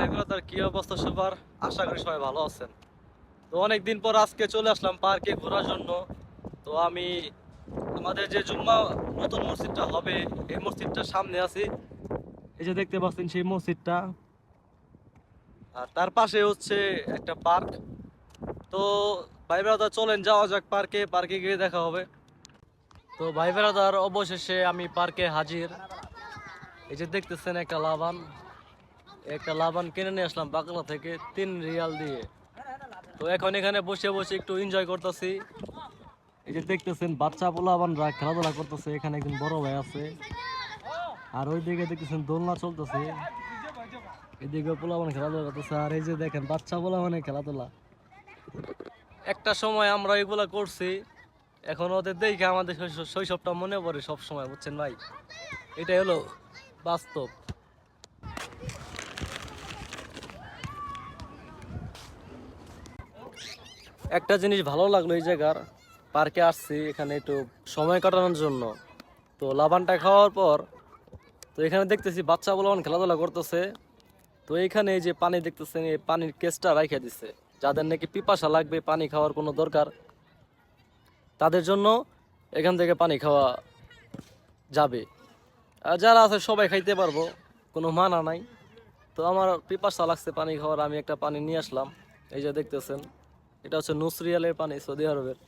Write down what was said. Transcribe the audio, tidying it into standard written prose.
ভাই ব্রাদার, কি অবস্থা সবার? আশা করি সবাই ভালো আছেন। তো অনেকদিন পর আজকে চলে আসলাম পার্কে ঘোরার জন্য। তো আমি আমাদের যে জুম্মা নতুন মসজিদটা হবে, এই মসজিদটার সামনে আছি। এই যে দেখতে পাচ্ছেন সেই মসজিদটা, আর তার পাশে হচ্ছে একটা পার্ক। তো ভাই ব্রাদার চলেন যাওয়া যাক পার্কে, পার্কে গিয়ে দেখা হবে। তো ভাই ব্রাদার, অবশেষে আমি পার্কে হাজির। এই যে দেখতেছেন একটা লাবান কিনে নিয়ে আসলাম বাকলা থেকে 3 রিয়াল দিয়ে। তো এখন এখানে বসে বসে একটু এনজয় করতেছি। এই যে দেখতেছেন বাচ্চা পোলাপানরা খেলাধুলা করতেছে, এখানে একজন বড় ভাই আছে। আর ওই দিকে দেখতেছেন দোলনা চলতেছে, এদিকে পোলাপান খেলাধুলা করতেছে। আর এই যে দেখেন বাচ্চা পোলাপানের খেলাধুলা, একটা সময় আমরা এগুলা করছি। এখন ওদের দেখে আমাদের শৈশবটা মনে পড়ে সব সময়, বুঝছেন ভাই? এটাই হলো বাস্তব। একটা জিনিস ভালো লাগলো এই জায়গার, পার্কে আসছি এখানে একটু সময় কাটানোর জন্য। তো লাবানটা খাওয়ার পর তো এখানে দেখতেছি বাচ্চা বলবান খেলাধুলা করতেছে। তো এইখানে এই যে পানি দেখতেছেন, এই পানির কেসটা রাইখা দিছে। যাদের নাকি পিপাসা লাগবে, পানি খাওয়ার কোনো দরকার, তাদের জন্য এখান থেকে পানি খাওয়া যাবে। আর যারা আছে সবাই খাইতে পারবো, কোনো মানা নাই। তো আমার পিপাসা লাগছে পানি খাওয়ার, আমি একটা পানি নিয়ে আসলাম। এই যে দেখতেছেন, এটা হচ্ছে নুসরিয়ালের পানি, সৌদি আরবের।